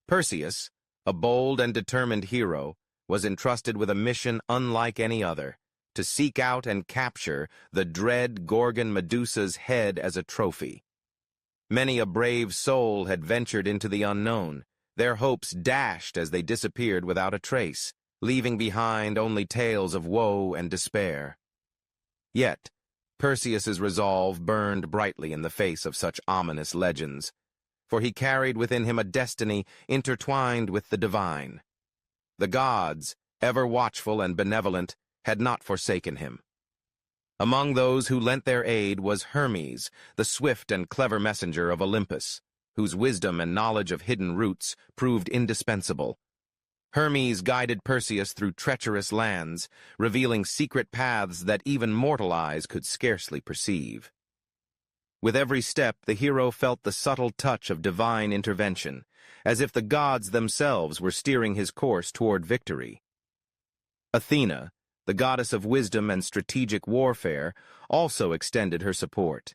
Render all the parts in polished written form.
Perseus, a bold and determined hero, was entrusted with a mission unlike any other, to seek out and capture the dread Gorgon Medusa's head as a trophy. Many a brave soul had ventured into the unknown, their hopes dashed as they disappeared without a trace, leaving behind only tales of woe and despair. Yet, Perseus's resolve burned brightly in the face of such ominous legends, for he carried within him a destiny intertwined with the divine. The gods, ever watchful and benevolent, had not forsaken him. Among those who lent their aid was Hermes, the swift and clever messenger of Olympus, whose wisdom and knowledge of hidden routes proved indispensable. Hermes guided Perseus through treacherous lands, revealing secret paths that even mortal eyes could scarcely perceive. With every step, the hero felt the subtle touch of divine intervention, as if the gods themselves were steering his course toward victory. Athena, the goddess of wisdom and strategic warfare, also extended her support.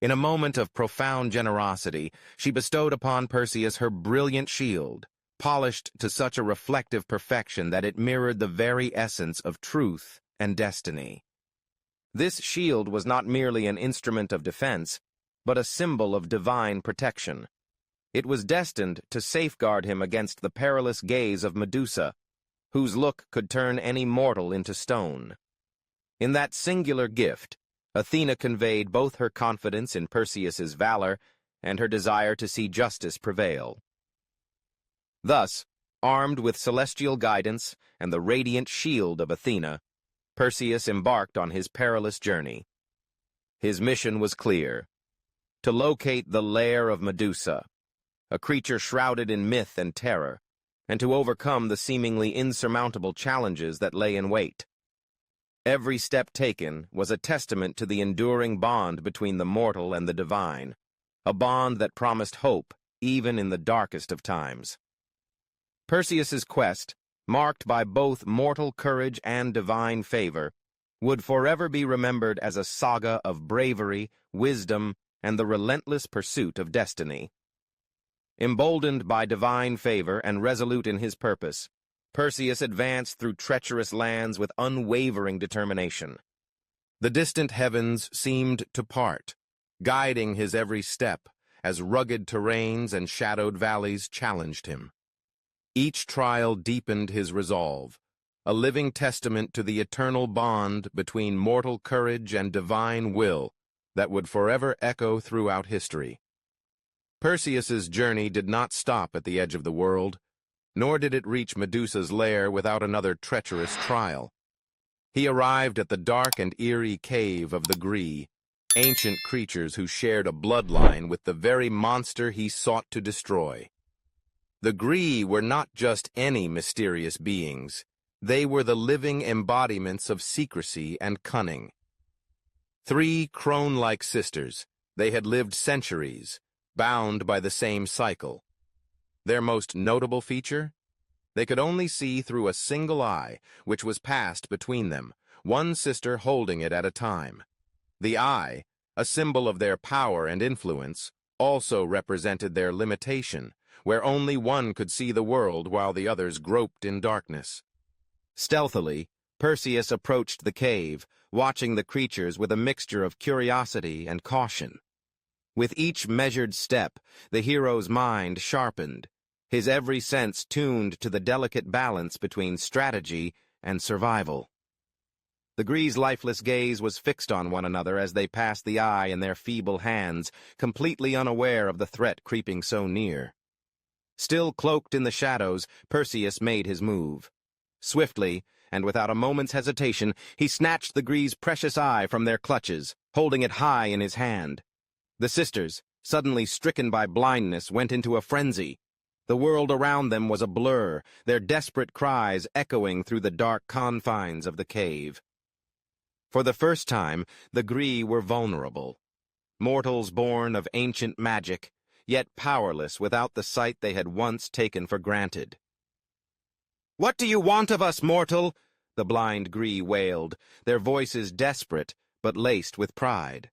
In a moment of profound generosity, she bestowed upon Perseus her brilliant shield, polished to such a reflective perfection that it mirrored the very essence of truth and destiny. This shield was not merely an instrument of defense, but a symbol of divine protection. It was destined to safeguard him against the perilous gaze of Medusa, whose look could turn any mortal into stone. In that singular gift, Athena conveyed both her confidence in Perseus's valor and her desire to see justice prevail. Thus, armed with celestial guidance and the radiant shield of Athena, Perseus embarked on his perilous journey. His mission was clear: to locate the lair of Medusa, a creature shrouded in myth and terror, and to overcome the seemingly insurmountable challenges that lay in wait. Every step taken was a testament to the enduring bond between the mortal and the divine, a bond that promised hope even in the darkest of times. Perseus's quest, marked by both mortal courage and divine favor, would forever be remembered as a saga of bravery, wisdom, and the relentless pursuit of destiny. Emboldened by divine favor and resolute in his purpose, Perseus advanced through treacherous lands with unwavering determination. The distant heavens seemed to part, guiding his every step as rugged terrains and shadowed valleys challenged him. Each trial deepened his resolve, a living testament to the eternal bond between mortal courage and divine will that would forever echo throughout history. Perseus's journey did not stop at the edge of the world, nor did it reach Medusa's lair without another treacherous trial. He arrived at the dark and eerie cave of the Greek, ancient creatures who shared a bloodline with the very monster he sought to destroy. The Greek were not just any mysterious beings. They were the living embodiments of secrecy and cunning. 3 crone-like sisters, they had lived centuries, bound by the same cycle. Their most notable feature? They could only see through a single eye, which was passed between them, one sister holding it at a time. The eye, a symbol of their power and influence, also represented their limitation, where only one could see the world while the others groped in darkness. Stealthily, Perseus approached the cave, watching the creatures with a mixture of curiosity and caution. With each measured step, the hero's mind sharpened, his every sense tuned to the delicate balance between strategy and survival. The Greek's lifeless gaze was fixed on one another as they passed the eye in their feeble hands, completely unaware of the threat creeping so near. Still cloaked in the shadows, Perseus made his move. Swiftly, and without a moment's hesitation, he snatched the Greek's precious eye from their clutches, holding it high in his hand. The sisters, suddenly stricken by blindness, went into a frenzy. The world around them was a blur, their desperate cries echoing through the dark confines of the cave. For the first time, the Greek were vulnerable. Mortals born of ancient magic, yet powerless without the sight they had once taken for granted. "What do you want of us, mortal?" the blind Greek wailed, their voices desperate but laced with pride.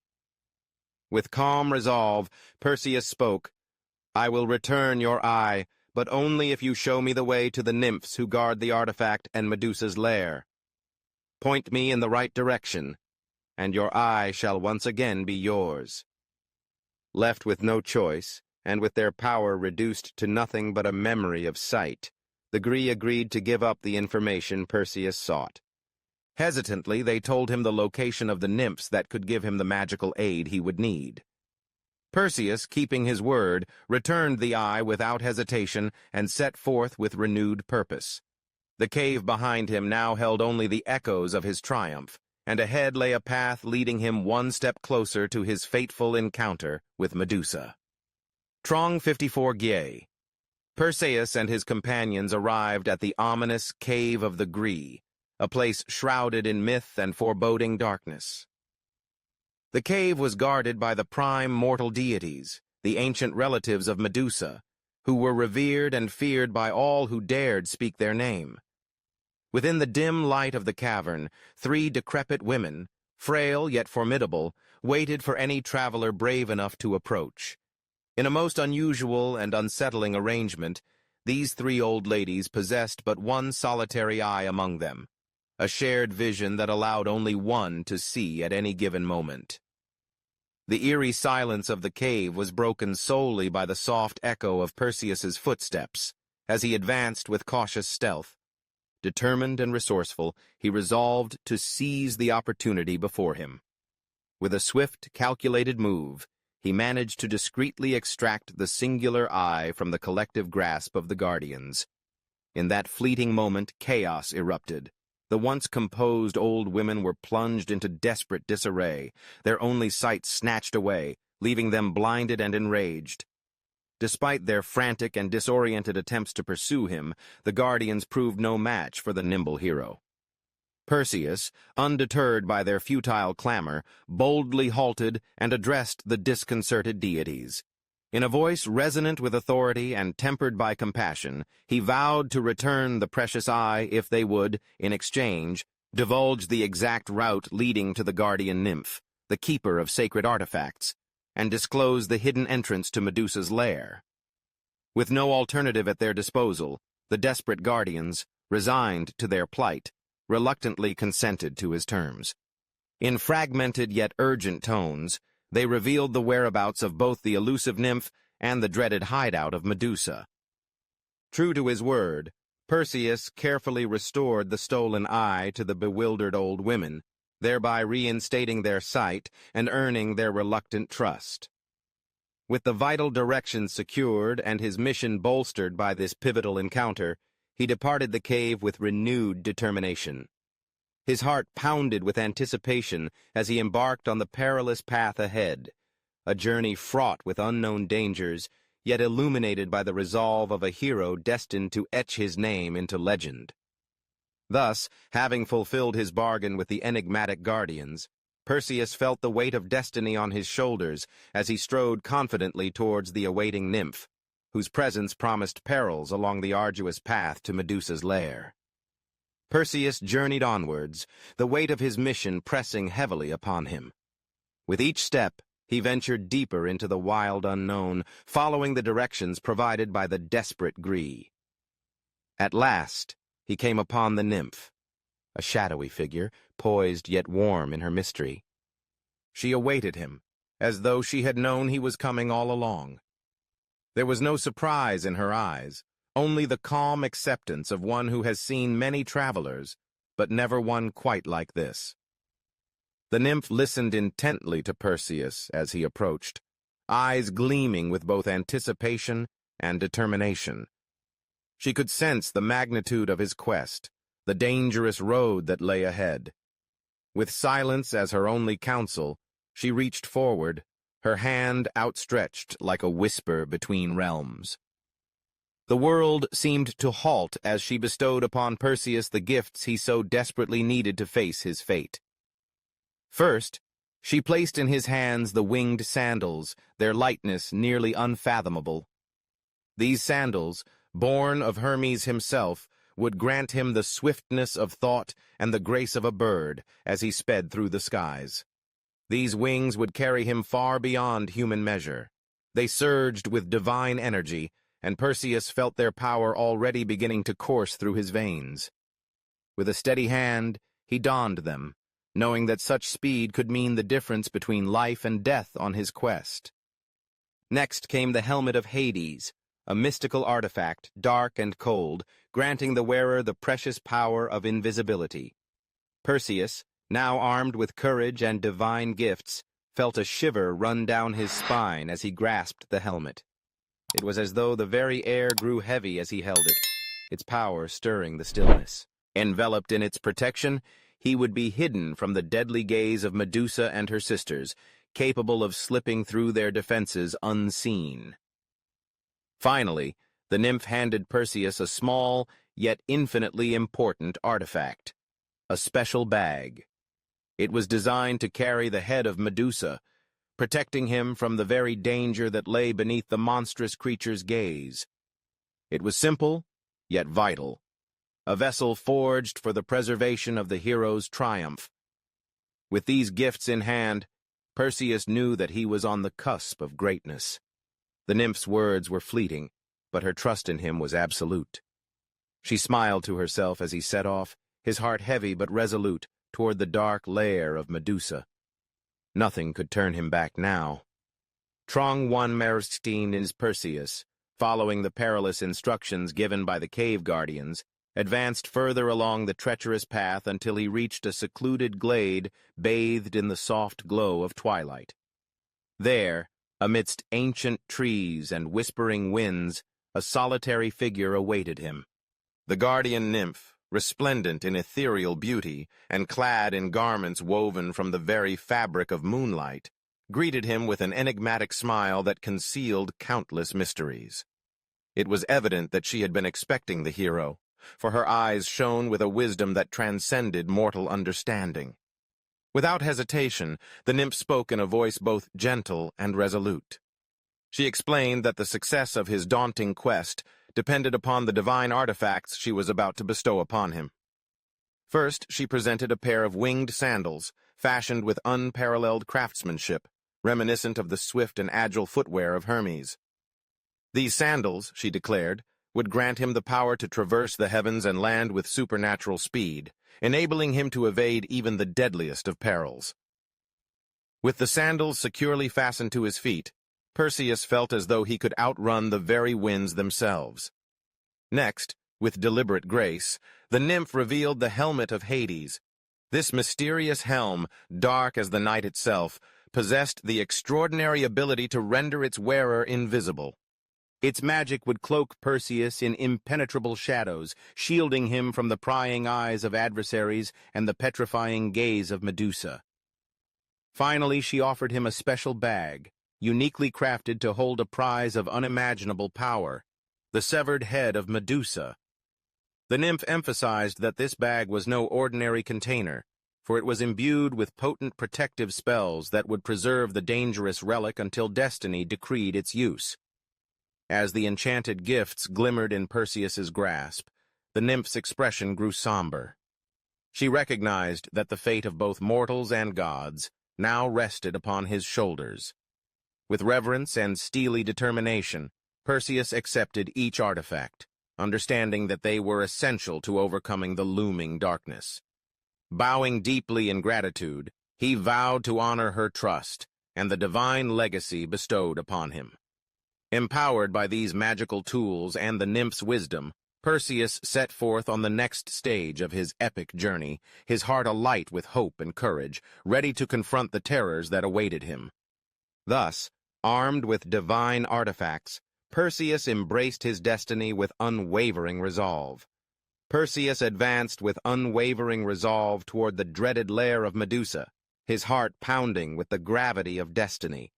With calm resolve, Perseus spoke. "I will return your eye, but only if you show me the way to the nymphs who guard the artifact and Medusa's lair. Point me in the right direction, and your eye shall once again be yours." Left with no choice, and with their power reduced to nothing but a memory of sight, the Gree agreed to give up the information Perseus sought. Hesitantly, they told him the location of the nymphs that could give him the magical aid he would need. Perseus, keeping his word, returned the eye without hesitation and set forth with renewed purpose. The cave behind him now held only the echoes of his triumph, and ahead lay a path leading him one step closer to his fateful encounter with Medusa. Trong 54 Gye. Perseus and his companions arrived at the ominous Cave of the Gree, a place shrouded in myth and foreboding darkness. The cave was guarded by the prime mortal deities, the ancient relatives of Medusa, who were revered and feared by all who dared speak their name. Within the dim light of the cavern, 3 decrepit women, frail yet formidable, waited for any traveler brave enough to approach. In a most unusual and unsettling arrangement, these 3 old ladies possessed but one solitary eye among them, a shared vision that allowed only one to see at any given moment. The eerie silence of the cave was broken solely by the soft echo of Perseus's footsteps, as he advanced with cautious stealth. Determined and resourceful, he resolved to seize the opportunity before him. With a swift, calculated move, he managed to discreetly extract the singular eye from the collective grasp of the guardians. In that fleeting moment, chaos erupted. The once composed old women were plunged into desperate disarray, their only sight snatched away, leaving them blinded and enraged. Despite their frantic and disoriented attempts to pursue him, the guardians proved no match for the nimble hero. Perseus, undeterred by their futile clamor, boldly halted and addressed the disconcerted deities. In a voice resonant with authority and tempered by compassion, he vowed to return the precious eye if they would, in exchange, divulge the exact route leading to the guardian nymph, the keeper of sacred artifacts, and disclose the hidden entrance to Medusa's lair. With no alternative at their disposal, the desperate guardians, resigned to their plight, reluctantly consented to his terms. In fragmented yet urgent tones, they revealed the whereabouts of both the elusive nymph and the dreaded hideout of Medusa. True to his word, Perseus carefully restored the stolen eye to the bewildered old women, thereby reinstating their sight and earning their reluctant trust. With the vital direction secured and his mission bolstered by this pivotal encounter, he departed the cave with renewed determination. His heart pounded with anticipation as he embarked on the perilous path ahead, a journey fraught with unknown dangers, yet illuminated by the resolve of a hero destined to etch his name into legend. Thus, having fulfilled his bargain with the enigmatic guardians, Perseus felt the weight of destiny on his shoulders as he strode confidently towards the awaiting nymph, whose presence promised perils along the arduous path to Medusa's lair. Perseus journeyed onwards, the weight of his mission pressing heavily upon him. With each step, he ventured deeper into the wild unknown, following the directions provided by the desperate Gree. At last, he came upon the nymph, a shadowy figure, poised yet warm in her mystery. She awaited him, as though she had known he was coming all along. There was no surprise in her eyes, only the calm acceptance of one who has seen many travelers, but never one quite like this. The nymph listened intently to Perseus as he approached, eyes gleaming with both anticipation and determination. She could sense the magnitude of his quest, the dangerous road that lay ahead. With silence as her only counsel, she reached forward, her hand outstretched like a whisper between realms. The world seemed to halt as she bestowed upon Perseus the gifts he so desperately needed to face his fate. First, she placed in his hands the winged sandals, their lightness nearly unfathomable. These sandals, born of Hermes himself, would grant him the swiftness of thought and the grace of a bird as he sped through the skies. These wings would carry him far beyond human measure. They surged with divine energy, and Perseus felt their power already beginning to course through his veins. With a steady hand, he donned them, knowing that such speed could mean the difference between life and death on his quest. Next came the helmet of Hades, a mystical artifact, dark and cold, granting the wearer the precious power of invisibility. Perseus, now armed with courage and divine gifts, felt a shiver run down his spine as he grasped the helmet. It was as though the very air grew heavy as he held it, its power stirring the stillness. Enveloped in its protection, he would be hidden from the deadly gaze of Medusa and her sisters, capable of slipping through their defenses unseen. Finally, the nymph handed Perseus a small, yet infinitely important artifact, a special bag. It was designed to carry the head of Medusa, protecting him from the very danger that lay beneath the monstrous creature's gaze. It was simple, yet vital, a vessel forged for the preservation of the hero's triumph. With these gifts in hand, Perseus knew that he was on the cusp of greatness. The nymph's words were fleeting, but her trust in him was absolute. She smiled to herself as he set off, his heart heavy but resolute, toward the dark lair of Medusa. Nothing could turn him back now. Trong one Mersteen is Perseus, following the perilous instructions given by the cave guardians, advanced further along the treacherous path until he reached a secluded glade bathed in the soft glow of twilight. There, amidst ancient trees and whispering winds, a solitary figure awaited him. The guardian nymph, resplendent in ethereal beauty and clad in garments woven from the very fabric of moonlight, greeted him with an enigmatic smile that concealed countless mysteries. It was evident that she had been expecting the hero, for her eyes shone with a wisdom that transcended mortal understanding. Without hesitation, the nymph spoke in a voice both gentle and resolute. She explained that the success of his daunting quest depended upon the divine artifacts she was about to bestow upon him. First, she presented a pair of winged sandals, fashioned with unparalleled craftsmanship, reminiscent of the swift and agile footwear of Hermes. These sandals, she declared, would grant him the power to traverse the heavens and land with supernatural speed, enabling him to evade even the deadliest of perils. With the sandals securely fastened to his feet, Perseus felt as though he could outrun the very winds themselves. Next, with deliberate grace, the nymph revealed the helmet of Hades. This mysterious helm, dark as the night itself, possessed the extraordinary ability to render its wearer invisible. Its magic would cloak Perseus in impenetrable shadows, shielding him from the prying eyes of adversaries and the petrifying gaze of Medusa. Finally, she offered him a special bag, uniquely crafted to hold a prize of unimaginable power, the severed head of Medusa. The nymph emphasized that this bag was no ordinary container, for it was imbued with potent protective spells that would preserve the dangerous relic until destiny decreed its use. As the enchanted gifts glimmered in Perseus's grasp, the nymph's expression grew somber. She recognized that the fate of both mortals and gods now rested upon his shoulders. With reverence and steely determination, Perseus accepted each artifact, understanding that they were essential to overcoming the looming darkness. Bowing deeply in gratitude, he vowed to honor her trust and the divine legacy bestowed upon him. Empowered by these magical tools and the nymph's wisdom, Perseus set forth on the next stage of his epic journey, his heart alight with hope and courage, ready to confront the terrors that awaited him. Thus, armed with divine artifacts, Perseus embraced his destiny with unwavering resolve. Perseus advanced with unwavering resolve toward the dreaded lair of Medusa, his heart pounding with the gravity of destiny.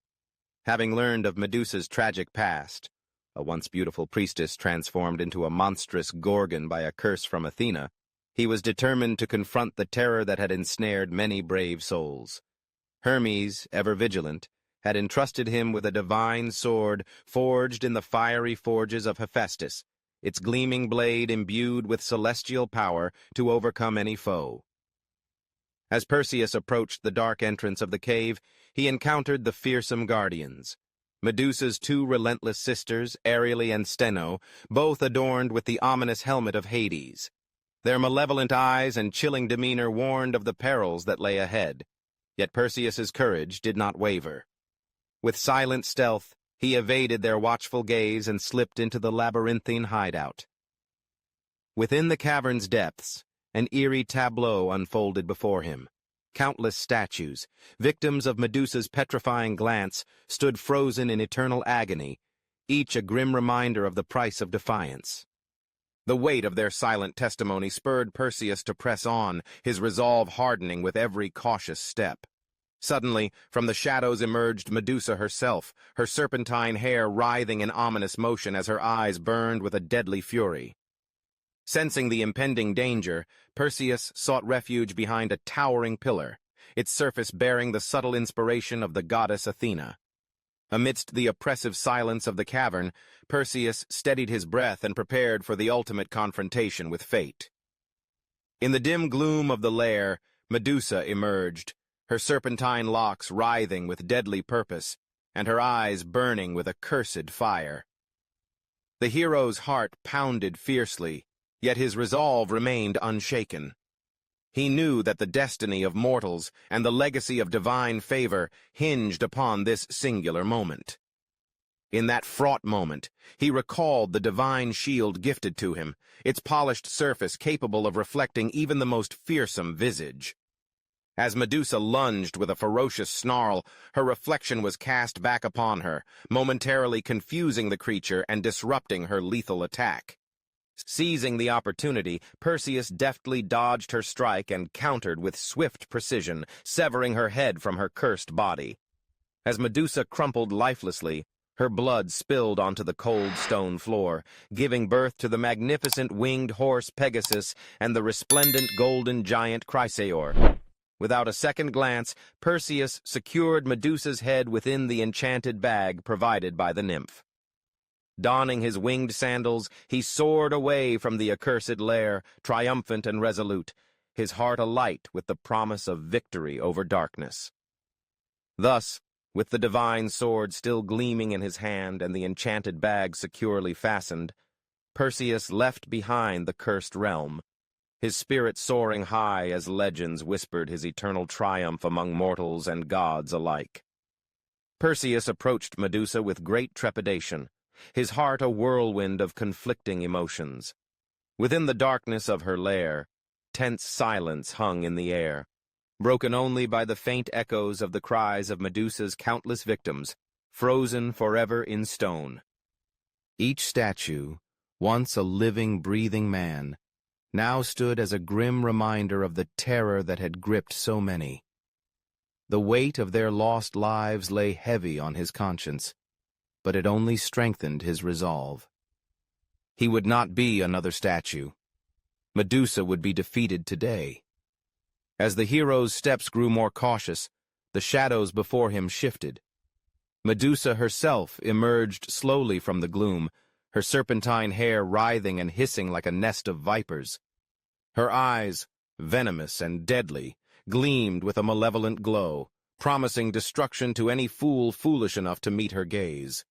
Having learned of Medusa's tragic past, a once beautiful priestess transformed into a monstrous gorgon by a curse from Athena, he was determined to confront the terror that had ensnared many brave souls. Hermes, ever vigilant, had entrusted him with a divine sword forged in the fiery forges of Hephaestus, its gleaming blade imbued with celestial power to overcome any foe. As Perseus approached the dark entrance of the cave, he encountered the fearsome guardians. Medusa's two relentless sisters, Ariele and Steno, both adorned with the ominous helmet of Hades. Their malevolent eyes and chilling demeanor warned of the perils that lay ahead. Yet Perseus's courage did not waver. With silent stealth, he evaded their watchful gaze and slipped into the labyrinthine hideout. Within the cavern's depths, an eerie tableau unfolded before him. Countless statues, victims of Medusa's petrifying glance, stood frozen in eternal agony, each a grim reminder of the price of defiance. The weight of their silent testimony spurred Perseus to press on, his resolve hardening with every cautious step. Suddenly, from the shadows emerged Medusa herself, her serpentine hair writhing in ominous motion as her eyes burned with a deadly fury. Sensing the impending danger, Perseus sought refuge behind a towering pillar, its surface bearing the subtle inspiration of the goddess Athena. Amidst the oppressive silence of the cavern, Perseus steadied his breath and prepared for the ultimate confrontation with fate. In the dim gloom of the lair, Medusa emerged, her serpentine locks writhing with deadly purpose, and her eyes burning with accursed fire. The hero's heart pounded fiercely, yet his resolve remained unshaken. He knew that the destiny of mortals and the legacy of divine favor hinged upon this singular moment. In that fraught moment, he recalled the divine shield gifted to him, its polished surface capable of reflecting even the most fearsome visage. As Medusa lunged with a ferocious snarl, her reflection was cast back upon her, momentarily confusing the creature and disrupting her lethal attack. Seizing the opportunity, Perseus deftly dodged her strike and countered with swift precision, severing her head from her cursed body. As Medusa crumpled lifelessly, her blood spilled onto the cold stone floor, giving birth to the magnificent winged horse Pegasus and the resplendent golden giant Chrysaor. Without a second glance, Perseus secured Medusa's head within the enchanted bag provided by the nymph. Donning his winged sandals, he soared away from the accursed lair, triumphant and resolute, his heart alight with the promise of victory over darkness. Thus, with the divine sword still gleaming in his hand and the enchanted bag securely fastened, Perseus left behind the cursed realm, his spirit soaring high as legends whispered his eternal triumph among mortals and gods alike. Perseus approached Medusa with great trepidation, his heart a whirlwind of conflicting emotions. Within the darkness of her lair, tense silence hung in the air, broken only by the faint echoes of the cries of Medusa's countless victims, frozen forever in stone. Each statue, once a living, breathing man, now stood as a grim reminder of the terror that had gripped so many. The weight of their lost lives lay heavy on his conscience, but it only strengthened his resolve. He would not be another statue. Medusa would be defeated today. As the hero's steps grew more cautious, the shadows before him shifted. Medusa herself emerged slowly from the gloom, her serpentine hair writhing and hissing like a nest of vipers. Her eyes, venomous and deadly, gleamed with a malevolent glow, promising destruction to any fool foolish enough to meet her gaze.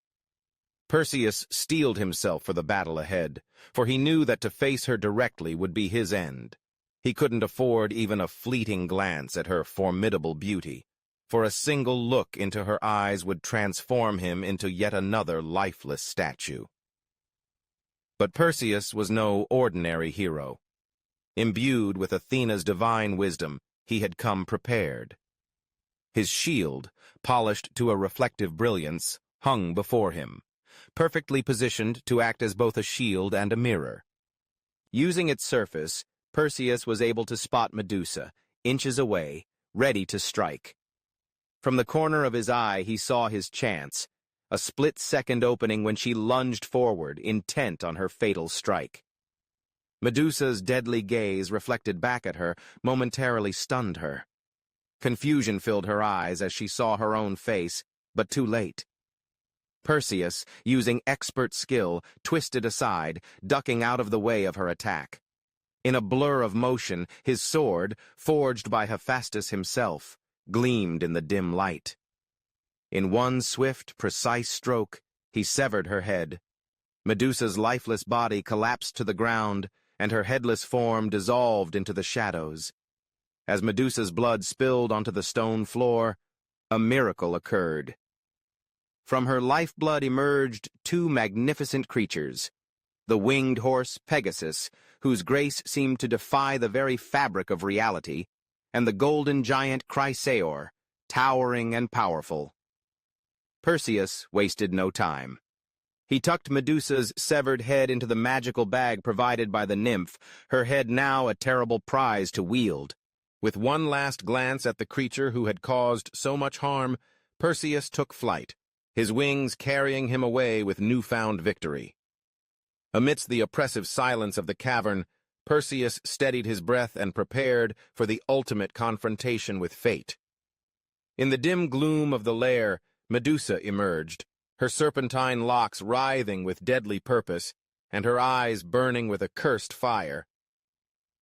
Perseus steeled himself for the battle ahead, for he knew that to face her directly would be his end. He couldn't afford even a fleeting glance at her formidable beauty, for a single look into her eyes would transform him into yet another lifeless statue. But Perseus was no ordinary hero. Imbued with Athena's divine wisdom, he had come prepared. His shield, polished to a reflective brilliance, hung before him, perfectly positioned to act as both a shield and a mirror. Using its surface, Perseus was able to spot Medusa, inches away, ready to strike. From the corner of his eye he saw his chance, a split-second opening when she lunged forward, intent on her fatal strike. Medusa's deadly gaze reflected back at her momentarily stunned her. Confusion filled her eyes as she saw her own face, but too late. Perseus, using expert skill, twisted aside, ducking out of the way of her attack. In a blur of motion, his sword, forged by Hephaestus himself, gleamed in the dim light. In one swift, precise stroke, he severed her head. Medusa's lifeless body collapsed to the ground, and her headless form dissolved into the shadows. As Medusa's blood spilled onto the stone floor, a miracle occurred. From her lifeblood emerged two magnificent creatures, the winged horse Pegasus, whose grace seemed to defy the very fabric of reality, and the golden giant Chrysaor, towering and powerful. Perseus wasted no time. He tucked Medusa's severed head into the magical bag provided by the nymph, her head now a terrible prize to wield. With one last glance at the creature who had caused so much harm, Perseus took flight, his wings carrying him away with newfound victory. Amidst the oppressive silence of the cavern, Perseus steadied his breath and prepared for the ultimate confrontation with fate. In the dim gloom of the lair, Medusa emerged, her serpentine locks writhing with deadly purpose, and her eyes burning with accursed fire.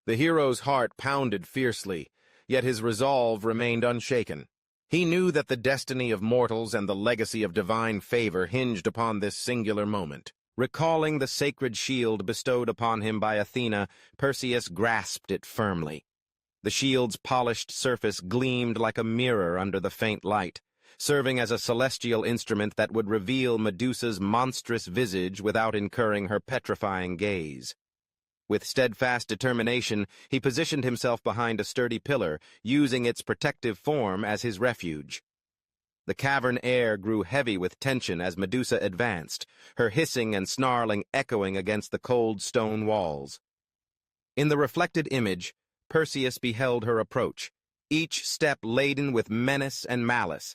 The hero's heart pounded fiercely, yet his resolve remained unshaken. He knew that the destiny of mortals and the legacy of divine favor hinged upon this singular moment. Recalling the sacred shield bestowed upon him by Athena, Perseus grasped it firmly. The shield's polished surface gleamed like a mirror under the faint light, serving as a celestial instrument that would reveal Medusa's monstrous visage without incurring her petrifying gaze. With steadfast determination, he positioned himself behind a sturdy pillar, using its protective form as his refuge. The cavern air grew heavy with tension as Medusa advanced, her hissing and snarling echoing against the cold stone walls. In the reflected image, Perseus beheld her approach, each step laden with menace and malice.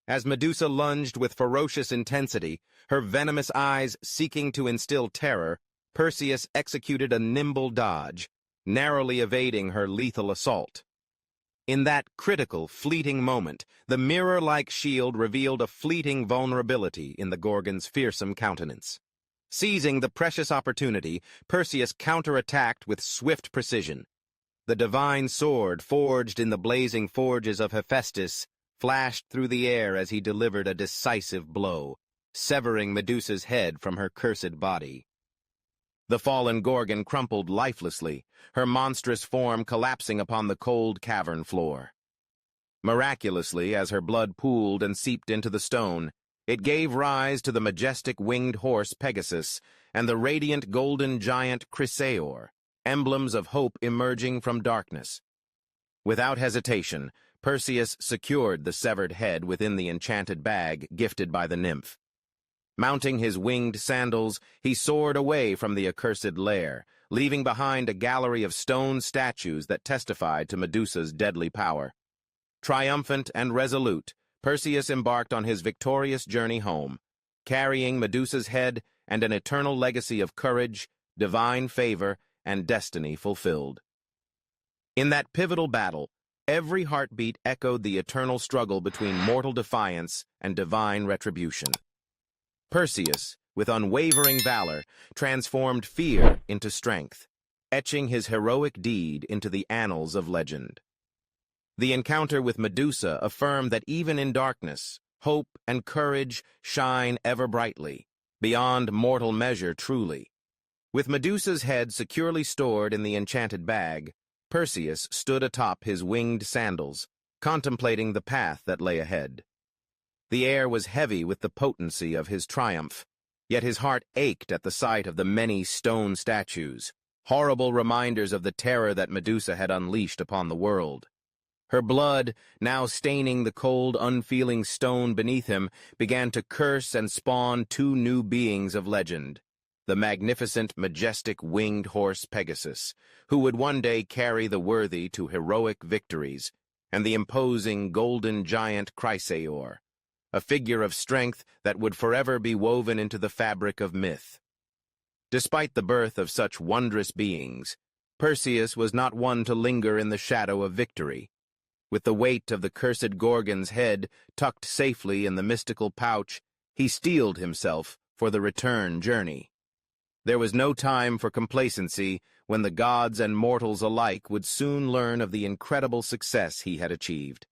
As Medusa lunged with ferocious intensity, her venomous eyes seeking to instill terror, Perseus executed a nimble dodge, narrowly evading her lethal assault. In that critical, fleeting moment, the mirror-like shield revealed a fleeting vulnerability in the Gorgon's fearsome countenance. Seizing the precious opportunity, Perseus counterattacked with swift precision. The divine sword, forged in the blazing forges of Hephaestus, flashed through the air as he delivered a decisive blow, severing Medusa's head from her cursed body. The fallen Gorgon crumpled lifelessly, her monstrous form collapsing upon the cold cavern floor. Miraculously, as her blood pooled and seeped into the stone, it gave rise to the majestic winged horse Pegasus and the radiant golden giant Chrysaor, emblems of hope emerging from darkness. Without hesitation, Perseus secured the severed head within the enchanted bag gifted by the nymph. Mounting his winged sandals, he soared away from the accursed lair, leaving behind a gallery of stone statues that testified to Medusa's deadly power. Triumphant and resolute, Perseus embarked on his victorious journey home, carrying Medusa's head and an eternal legacy of courage, divine favor, and destiny fulfilled. In that pivotal battle, every heartbeat echoed the eternal struggle between mortal defiance and divine retribution. Perseus, with unwavering valor, transformed fear into strength, etching his heroic deed into the annals of legend. The encounter with Medusa affirmed that even in darkness, hope and courage shine ever brightly, beyond mortal measure truly. With Medusa's head securely stored in the enchanted bag, Perseus stood atop his winged sandals, contemplating the path that lay ahead. The air was heavy with the potency of his triumph, yet his heart ached at the sight of the many stone statues, horrible reminders of the terror that Medusa had unleashed upon the world. Her blood, now staining the cold, unfeeling stone beneath him, began to curse and spawn two new beings of legend, the magnificent, majestic winged horse Pegasus, who would one day carry the worthy to heroic victories, and the imposing golden giant Chrysaor, a figure of strength that would forever be woven into the fabric of myth. Despite the birth of such wondrous beings, Perseus was not one to linger in the shadow of victory. With the weight of the cursed Gorgon's head tucked safely in the mystical pouch, he steeled himself for the return journey. There was no time for complacency when the gods and mortals alike would soon learn of the incredible success he had achieved.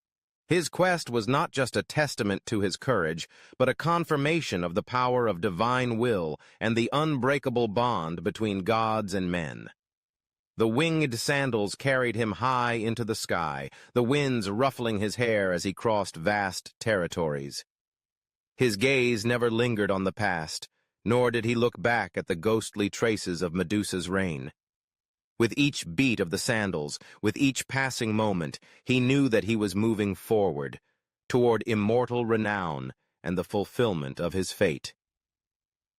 His quest was not just a testament to his courage, but a confirmation of the power of divine will and the unbreakable bond between gods and men. The winged sandals carried him high into the sky, the winds ruffling his hair as he crossed vast territories. His gaze never lingered on the past, nor did he look back at the ghostly traces of Medusa's reign. With each beat of the sandals, with each passing moment, he knew that he was moving forward, toward immortal renown and the fulfillment of his fate.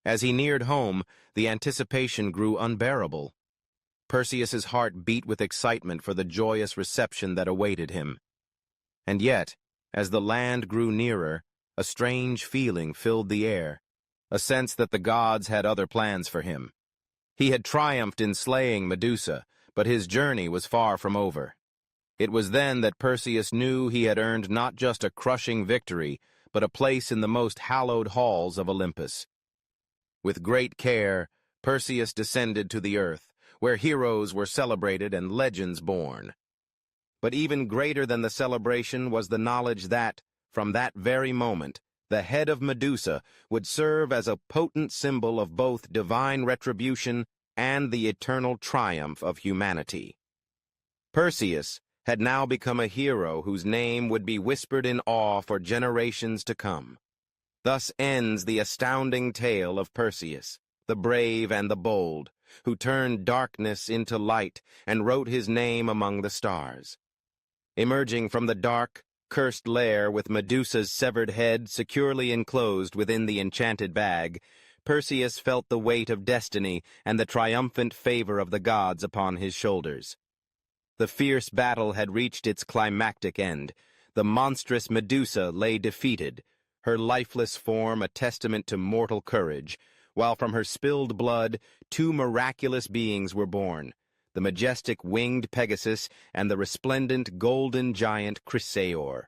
As he neared home, the anticipation grew unbearable. Perseus's heart beat with excitement for the joyous reception that awaited him. And yet, as the land grew nearer, a strange feeling filled the air, a sense that the gods had other plans for him. He had triumphed in slaying Medusa, but his journey was far from over. It was then that Perseus knew he had earned not just a crushing victory, but a place in the most hallowed halls of Olympus. With great care, Perseus descended to the earth, where heroes were celebrated and legends born. But even greater than the celebration was the knowledge that, from that very moment, the head of Medusa would serve as a potent symbol of both divine retribution and the eternal triumph of humanity. Perseus had now become a hero whose name would be whispered in awe for generations to come. Thus ends the astounding tale of Perseus, the brave and the bold, who turned darkness into light and wrote his name among the stars. Emerging from the dark, cursed lair with Medusa's severed head securely enclosed within the enchanted bag, Perseus felt the weight of destiny and the triumphant favor of the gods upon his shoulders. The fierce battle had reached its climactic end. The monstrous Medusa lay defeated, her lifeless form a testament to mortal courage, while from her spilled blood 2 miraculous beings were born, the majestic winged Pegasus and the resplendent golden giant Chrysaor.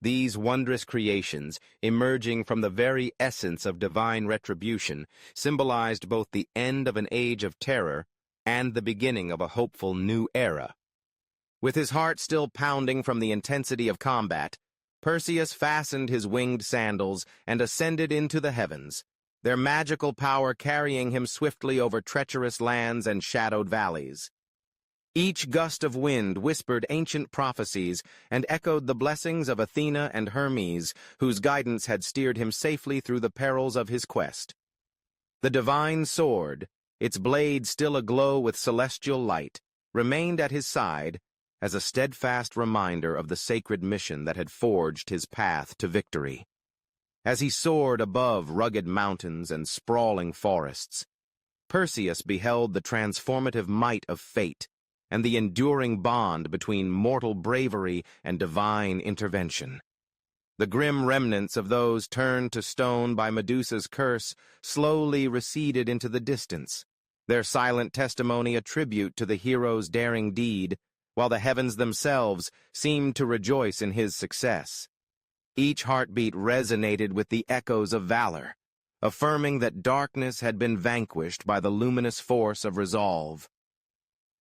These wondrous creations, emerging from the very essence of divine retribution, symbolized both the end of an age of terror and the beginning of a hopeful new era. With his heart still pounding from the intensity of combat, Perseus fastened his winged sandals and ascended into the heavens, their magical power carrying him swiftly over treacherous lands and shadowed valleys. Each gust of wind whispered ancient prophecies and echoed the blessings of Athena and Hermes, whose guidance had steered him safely through the perils of his quest. The divine sword, its blade still aglow with celestial light, remained at his side as a steadfast reminder of the sacred mission that had forged his path to victory. As he soared above rugged mountains and sprawling forests, Perseus beheld the transformative might of fate and the enduring bond between mortal bravery and divine intervention. The grim remnants of those turned to stone by Medusa's curse slowly receded into the distance, their silent testimony a tribute to the hero's daring deed, while the heavens themselves seemed to rejoice in his success. Each heartbeat resonated with the echoes of valor, affirming that darkness had been vanquished by the luminous force of resolve.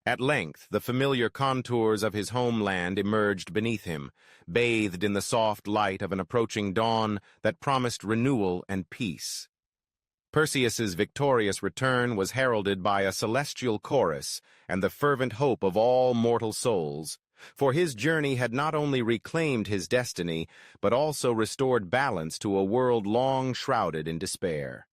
At length, the familiar contours of his homeland emerged beneath him, bathed in the soft light of an approaching dawn that promised renewal and peace. Perseus's victorious return was heralded by a celestial chorus and the fervent hope of all mortal souls, for his journey had not only reclaimed his destiny, but also restored balance to a world long shrouded in despair.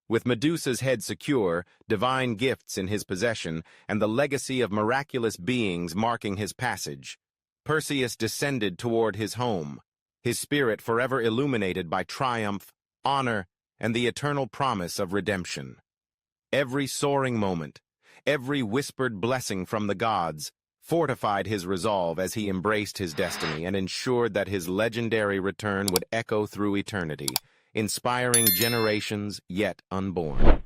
With Medusa's head secure, divine gifts in his possession, and the legacy of miraculous beings marking his passage, Perseus descended toward his home, his spirit forever illuminated by triumph, honor, and the eternal promise of redemption. Every soaring moment, every whispered blessing from the gods, fortified his resolve as he embraced his destiny and ensured that his legendary return would echo through eternity, inspiring generations yet unborn.